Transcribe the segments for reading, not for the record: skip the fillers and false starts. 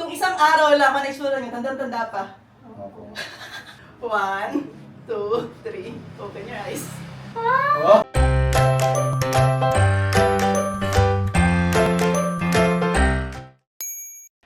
Nung isang araw lang, ano itsura niyo? Tanda-tanda pa. Opo. 1, 2, 3. Open your eyes. Oh!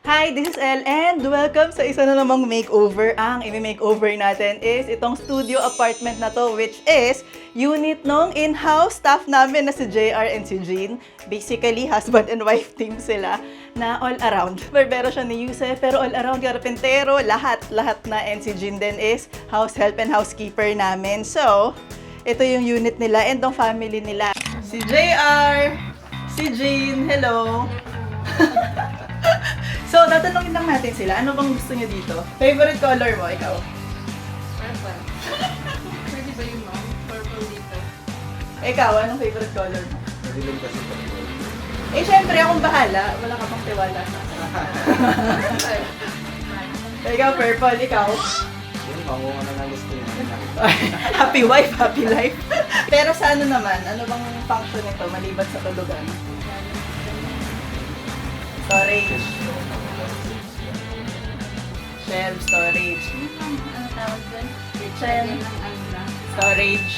Hi, this is Elle and welcome sa isa na namang makeover. Ang i-makeover natin is itong studio apartment na to, which is unit nung in-house staff namin na si JR and si Jean. Basically, husband and wife team sila na all around. Barbero siya ni Yusef, pero all around karpentero, lahat na. And si Jean din is house help and housekeeper namin. So, ito yung unit nila and yung family nila. Si JR, si Jean, hello. So, tatanungin lang natin sila, ano bang gusto niyo dito? Favorite color mo, ikaw? Purple. Pwede ba yung mom? Purple dito. Ikaw, anong favorite color mo? Madilim kasi ito. Eh, syempre, akong bahala. Wala ka pang tiwala sa Purple. Ikaw, purple. Ikaw? Yung pangunga na gusto niya. Happy wife, happy life. Pero sa ano naman, ano bang function nito maliban sa tulugan? Storage. Shelf, storage. Ano tawag dyan? Kitchen. Ng ano lang. Storage.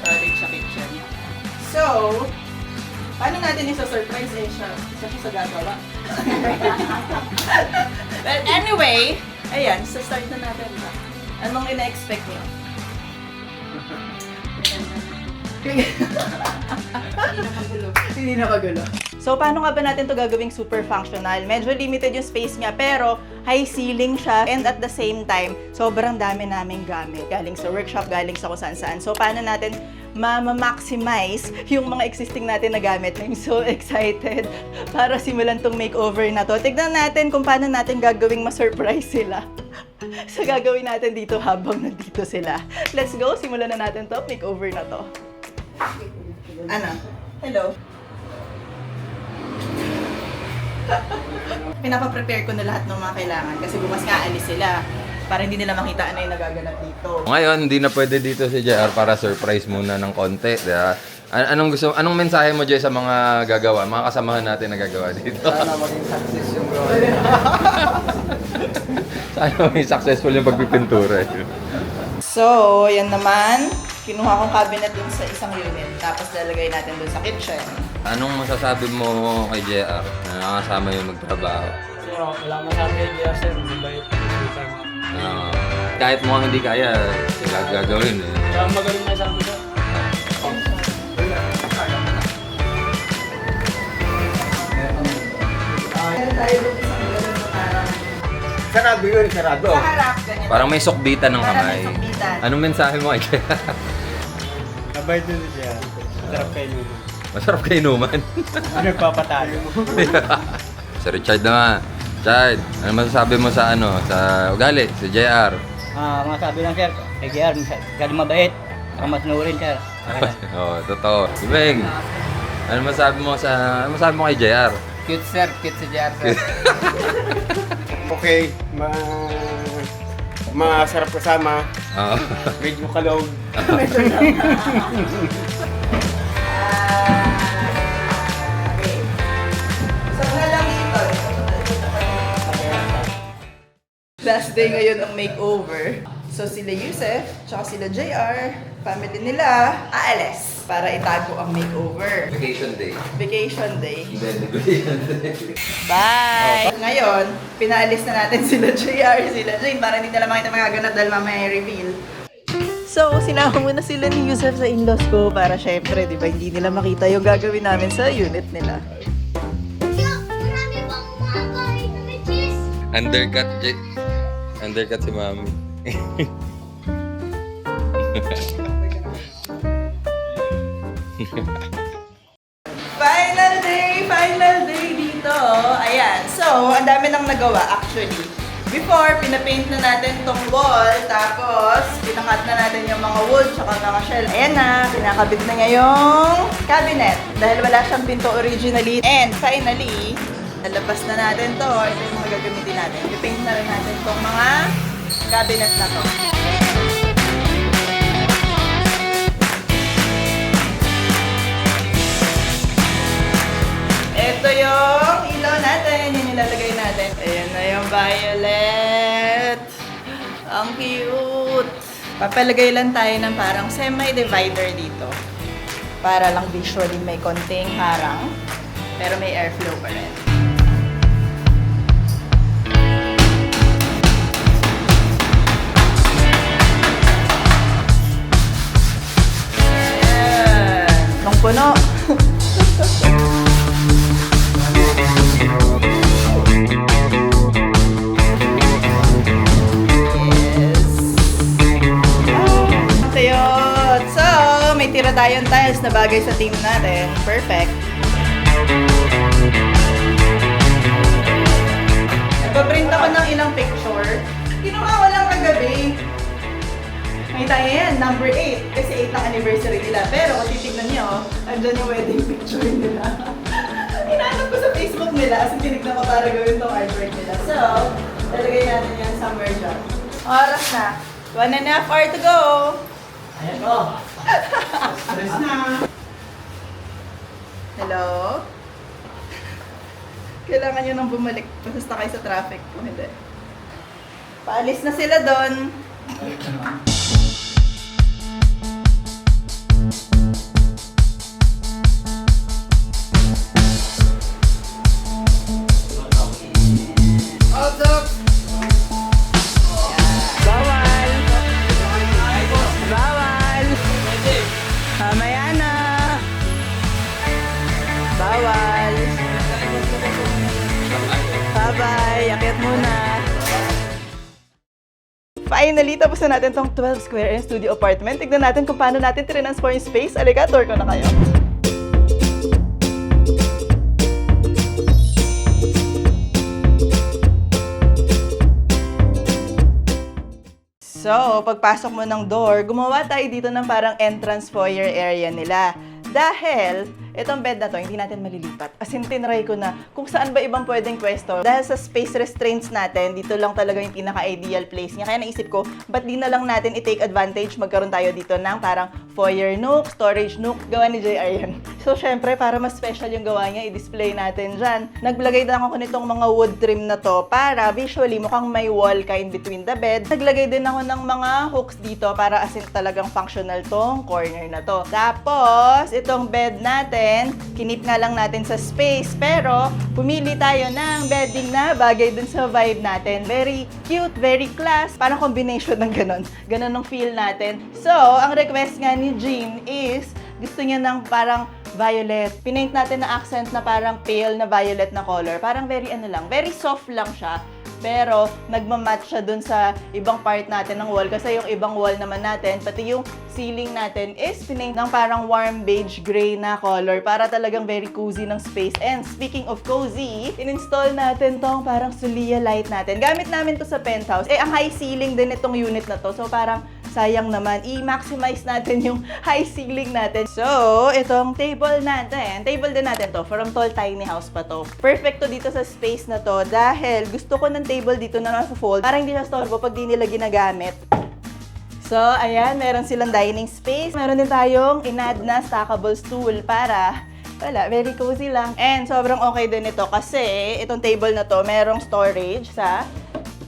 Storage sa kitchen. So, paano natin isa-surprise eh siya? Isa siya sa gagawa. Well, anyway, ayan, sa start na natin ba? Anong ina-expect niyo? Hindi na magulo. Hindi na magulo. So, paano nga ba natin to gagawing super functional? Medyo limited yung space niya, pero high ceiling siya. And at the same time, sobrang dami naming gamit. Galing sa workshop, galing sa kung saan-saan. So, paano natin ma-maximize yung mga existing natin na gamit? I'm so excited para simulan tong makeover na to. Tignan natin kung paano natin gagawing ma-surprise sila sa gagawin natin dito habang nandito sila. Let's go! Simulan na natin to makeover na to. Ano? Hello? Pinapaprepare ko na lahat ng mga kailangan kasi bukas nga alis sila para hindi nila makita ano yung nagaganap dito. Ngayon, hindi na pwede dito si JR para surprise muna ng konti. Diba? Anong mensahe mo, Jay, sa mga gagawa, mga kasamahan natin na gagawa dito? Sana maging success yung gawa. Sana maging successful yung pagpipintura. So, yan naman. Kinuha kong cabinet dun sa isang unit. Tapos lalagay natin dun sa kitchen. Anong masasabi mo kay JR na nakasama yung magtrabaho? Wala masabi kay JR, sir. Mabait. Kahit mo hindi kaya, sila gagawin eh. Tsaka magaling na sabi ko. Meron tayo dun isang ganun na parang Sarado yun, sarado. sa harap, ganyan. Parang may sukbitan ng Parang kamay. may sukbitan. Anong mensahe mo kay JR? Mabait din siya. Sarap kayo nun. Masarap kayo inuman. Nagpapatalo. Si Richard naman. Richard, ano masasabi mo sa sa ugali, si JR? Mga sabi lang, sir. Kay JR, galing mabait. Saka masunurin, sir. Oo, totoo. Ibeng, ano masabi mo kay JR? Cute sir. Cute si JR sir. Okay, masarap kasama. Oo. Medyo kalog. Okay. So, na lang dito. Last day ngayon ng makeover. So, sila Yusef, tsaka sila JR, family nila, aalis para itago ang makeover. Vacation day. Vacation day. Vacation day. Bye! Ngayon, pinaalis na natin sila JR, sila Jane, para hindi nila makita magaganap dahil mamaya reveal. So, sinama muna sila ni Yusef sa in-laws ko para syempre, di ba, hindi nila makita yung gagawin namin sa unit nila. Undercut si Mami. Final day dito. Ayan. So, ang dami nang nagawa actually. Before, pinapaint na natin tong wall, tapos pinakat na natin yung mga wood tsaka mga shell. Ayan na, pinakabit na niya yung cabinet dahil wala siyang pinto originally. And finally, nalabas na natin to. Ito yung mga gagamitin natin. I-paint na rin natin tong mga cabinet na to. Ito yung ilaw natin, yung nilalagay natin. natin. Ayan na yung violet. Ang cute. Papalagay lang tayo ng parang semi-divider dito. Para lang visually may konting harang. Pero may airflow pa rin. Ayan. Punong-puno. Cute! So, may tira tayong tiles na bagay sa team natin. Perfect. Nagpa-print ako ng ilang picture. Kinuha ko lang kagabi. May tayo yan, number 8. Kasi 8 ang anniversary nila. Pero kung titignan nyo, andyan yung wedding picture nila. Inaanap ko sa Facebook nila kasi tinignan ko para gawin tong artwork nila. So, lalagay natin yan somewhere dyan. Oras na. 1.5 hours to go. Ayan ko. Stress na. Hello? Kailangan nyo nang bumalik. Basta kayo sa traffic. Kung hindi. Paalis na sila doon. Bawal! Bawal! Mamaya na! Bawal! Bye-bye! Akyat muna! Finally, tapos na natin tong 12 square and studio apartment. Tignan natin kung paano natin transform yung space. Alika, tour ko na kayo. So, pagpasok mo ng door, gumawa tayo dito ng parang entrance foyer area nila. Dahil, itong bed na to, hindi natin malilipat. As in, tinry ko na kung saan ba ibang pwedeng pwesto. Dahil sa space restraints natin, dito lang talaga yung pinaka-ideal place niya. Kaya naisip ko, ba't di na lang natin i-take advantage, magkaroon tayo dito ng parang foyer nook, storage nook, gawa ni JR yan. So, syempre, para mas special yung gawa niya, i-display natin dyan. Naglagay lang ako nitong mga wood trim na to para visually mukhang may wall ka in between the bed. Naglagay din ako ng mga hooks dito para as in talagang functional tong corner na to. Tapos, itong bed natin, kinip nga lang natin sa space, pero pumili tayo ng bedding na bagay dun sa vibe natin. Very cute, very class, parang combination ng ganon. Ganon ang feel natin. So, ang request nga ni Jean is, gusto niya ng parang violet. Pinaint natin na accent na parang pale na violet na color. Parang very ano lang, very soft lang siya. Pero, nagmamatch siya dun sa ibang part natin ng wall. Kasi yung ibang wall naman natin, pati yung ceiling natin is pinaint ng parang warm beige gray na color para talagang very cozy ng space. And speaking of cozy, in-install natin tong parang Solia light natin. Gamit namin to sa penthouse. Ang high ceiling din itong unit na to. So, parang sayang naman, i-maximize natin yung high ceiling natin. So, itong table din natin to. From tall tiny house pa to. Perfect to dito sa space na to dahil gusto ko ng table dito na nasa-fold para hindi siya storbo pag di nila ginagamit. So, ayan, meron silang dining space. Meron din tayong inad na stackable stool para wala, very cozy lang. And sobrang okay din ito kasi itong table na to, merong storage sa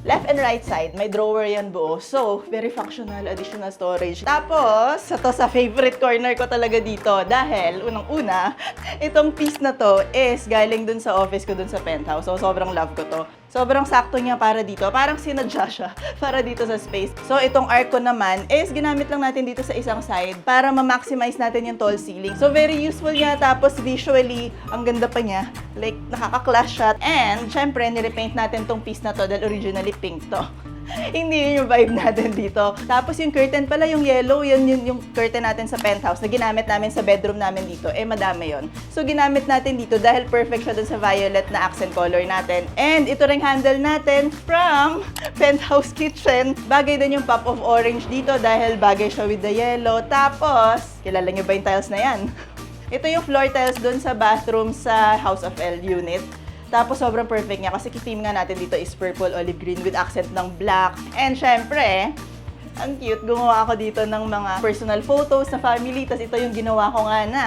left and right side, may drawer yan buo. So, very functional, additional storage. Tapos, ito sa favorite corner ko talaga dito dahil, unang-una, itong piece na to is galing dun sa office ko dun sa penthouse. So, sobrang love ko to. Sobrang sakto niya para dito. Parang sinadya siya para dito sa space. So, itong arc ko naman is ginamit lang natin dito sa isang side para ma-maximize natin yung tall ceiling. So, very useful niya. Tapos, visually, ang ganda pa niya. Like, nakaka-clash shot. And, syempre, nirepaint natin tong piece na to dahil originally pink to. Hindi yun yung vibe natin dito. Tapos yung curtain pala, yung yellow, yun yung curtain natin sa penthouse na ginamit namin sa bedroom namin dito. Madami yun. So, ginamit natin dito dahil perfect siya dun sa violet na accent color natin. And ito ring handle natin from Penthouse Kitchen. Bagay din yung pop of orange dito dahil bagay siya with the yellow. Tapos, kilala nyo ba yung tiles na yan? Ito yung floor tiles dun sa bathroom sa House of L unit. Tapos, sobrang perfect niya kasi theme nga natin dito is purple olive green with accent ng black. And syempre, ang cute, gumawa ako dito ng mga personal photos sa family. Tapos ito yung ginawa ko nga na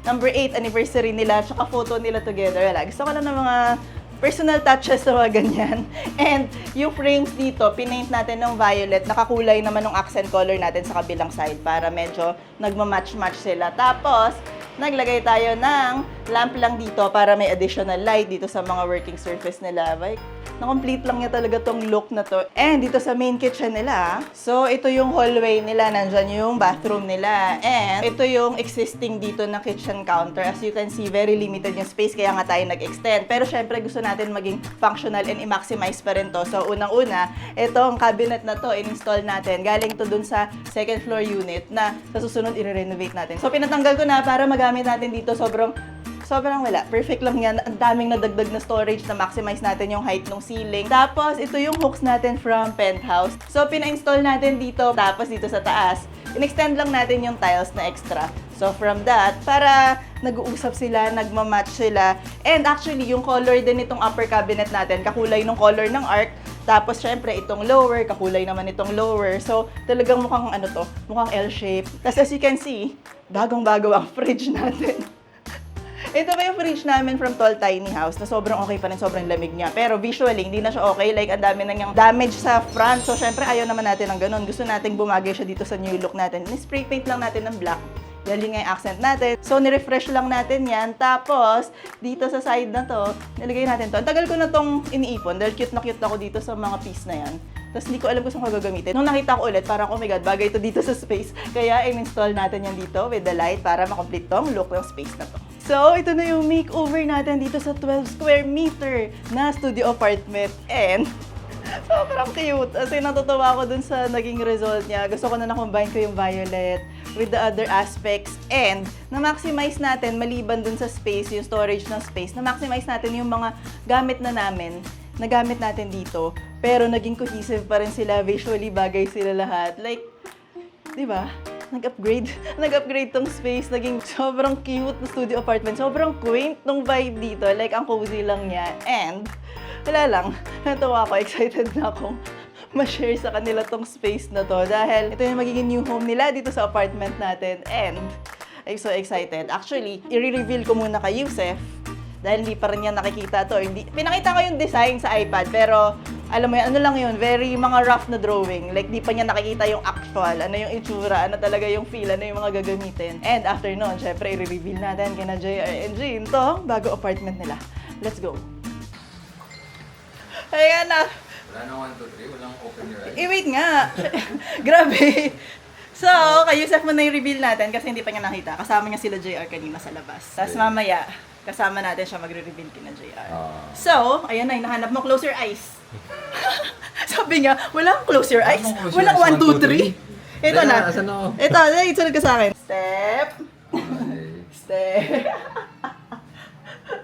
number 8 anniversary nila, tsaka photo nila together. Wala, gusto ko lang ng mga personal touches sa mga ganyan. And yung frames dito, pinaint natin ng violet, nakakulay naman ng accent color natin sa kabilang side para medyo nagmamatch-match sila. Tapos, naglagay tayo ng lamp lang dito para may additional light dito sa mga working surface nila. Like, na-complete lang niya talaga tong look na to. And dito sa main kitchen nila, so ito yung hallway nila, nandyan yung bathroom nila. And ito yung existing dito na kitchen counter. As you can see, very limited yung space, kaya nga tayo nag-extend. Pero syempre gusto natin maging functional and i-maximize pa rin to. So unang-una, itong cabinet na to, in-install natin. Galing to dun sa second floor unit na sa susunod i-renovate natin. So pinatanggal ko na para magamit natin dito. Sobrang wala. Perfect lang yan. Ang daming nadagdag na storage na maximize natin yung height ng ceiling. Tapos, ito yung hooks natin from penthouse. So, pina-install natin dito. Tapos, dito sa taas, in-extend lang natin yung tiles na extra. So, from that, para nag-uusap sila, nagmamatch sila. And actually, yung color din itong upper cabinet natin, kakulay ng color ng arc. Tapos, syempre, itong lower, kakulay naman itong lower. So, talagang mukhang mukhang L-shape. Tapos, as you can see, bagong-bago ang fridge natin. Ito ba yung fridge namin from Tall Tiny House na sobrang okay pa rin, sobrang lamig niya. Pero visually, hindi na siya okay. Like, ang dami na niyang damage sa front. So, syempre, ayaw naman natin ng ganun. Gusto nating bumagay siya dito sa new look natin. Ni-spray paint lang natin ng black. Dahil yun nga yung accent natin. So, ni-refresh lang natin yan. Tapos, dito sa side na to, nilagay natin to. Ang tagal ko na tong iniipon dahil cute na cute ako dito sa mga piece na yan. Tapos hindi ko alam kung saan ko gagamitin. Nung nakita ko ulit, parang, oh my God, bagay ito dito sa space. Kaya in-install natin yan dito with the light para makomplete tong look ng space na to. So, ito na yung makeover natin dito sa 12 square meter na studio apartment. And, sobrang cute. As in, natutuwa ako dun sa naging result niya. Gusto ko na na-combine ko yung violet with the other aspects. And, na-maximize natin, maliban dun sa space, yung storage ng space, na-maximize natin yung mga gamit na namin, na gamit natin dito. Pero naging cohesive pa rin sila. Visually, bagay sila lahat. Like, di ba? Nag-upgrade tong space. Naging sobrang cute na studio apartment. Sobrang quaint nung vibe dito. Like, ang cozy lang niya. And, wala lang. Natuwa ako. Excited na akong ma-share sa kanila tong space na to. Dahil ito yung magiging new home nila dito sa apartment natin. And, I'm so excited. Actually, i-reveal ko muna kay Yusef. Dahil hindi pa rin niya nakikita to. Pinakita ko yung design sa iPad, pero alam mo yan, ano lang yun, very mga rough na drawing. Like, di pa niya nakikita yung actual, ano yung itsura, ano talaga yung feel, ano yung mga gagamitin. And after nun, syempre, i-reveal natin kina JR and Jean to bago apartment nila. Let's go! Ayan na! Wala na 1, 2, 3. Walang open your eyes. Wait nga! Grabe! So, kay Yusef mo na i-reveal natin kasi hindi pa niya nakita. Kasama niya sila JR kanina sa labas. Tapos mamaya, kasama natin siya magre-reveal kina JR. So, ayan na, hinahanap mo, close your eyes. Sabi niya, walang close your eyes. Walang 1, 2, 3. Ito na. Asan ako? Ito, sunod ka sa akin. Step. Step.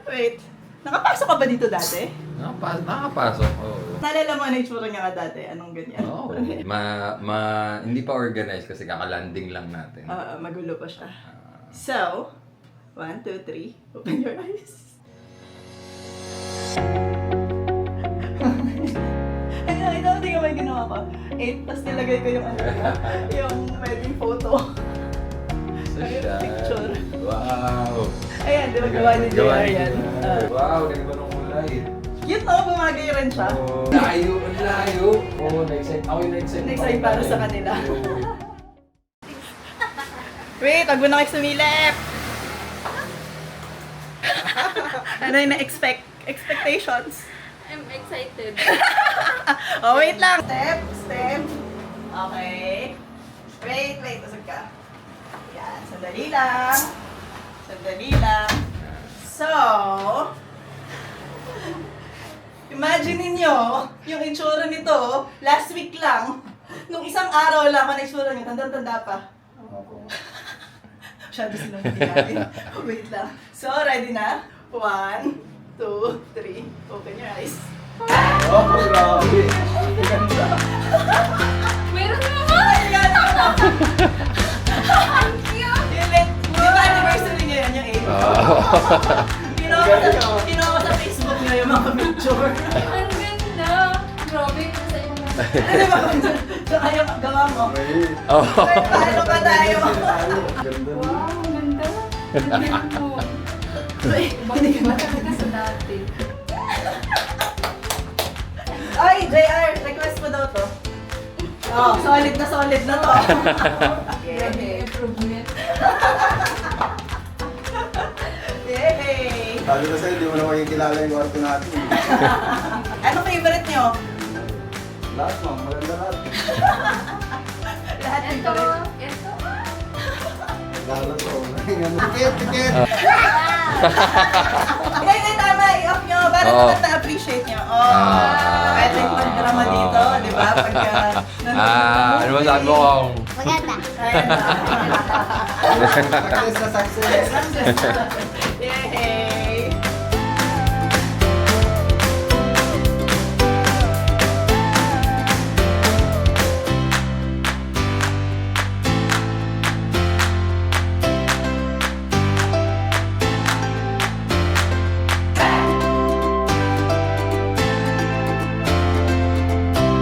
Wait. Nakapasok ka ba dito dati? Nakapasok. Oo. Naalala mo ano yung itsura niya ka dati? Anong ganyan? Oo. Hindi pa organized kasi kaka-landing lang natin. Magulo pa siya. So, 1, 2, 3. Open your eyes. Ito, tingnan mo yung ginawa ko. 8, tapos nilagay ko yung yung wedding photo. Social. Picture. Wow. Ayan, di ba gawa ni JR yan? Wow, ganda ng kulay. Cute no, bumagay rin siya. Layo, ang layo. Oo, na-excite. Ako yung na-excite. Next para sa kanila. Wait, wag mo na kayo sumilip! Ano yung expectations? I'm excited. Oh, wait lang. Step. Okay. Wait. Usag ka. Yan, sandali lang. So, imagine ninyo, yung itsura nito, last week lang, nung isang araw lang, ano itsura niyo, tanda-tanda pa. Masyado silang bigay. Wait lang. So, ready na? 1, 2, 3. Open your eyes. Oh, grabe. Meron naman! Ay, gano'n na! Ang cute! Di ba anniversary ngayon yung 8? Ginawa ko sa Facebook nila yung mga picture. Ang ganda! Grabe, nasa iyo na. Ano ba? Saka yung gawa mo. Oh. Paano ba tayo? Wow, ang ganda! Ang ganda po. Hindi ka Bakit ka sa dati? JR, request mo daw to. Oh, solid na to. Grabe improvement. Yay! Sabi ko sa'yo, di mo na makikilala yung kwarto natin. Ano favorite nyo? Lahat ma'am, maganda lahat. Lahat Ito, favorite. ito. Lalo to. Tikit, tikit. Hindi, tama. I-off nyo. Para Oo. naman na-appreciate nyo. Oh. Ah. Kahit may pagdrama dito, di ba? Pagka... Ano masabi mo kung? Ayan na. Success na success.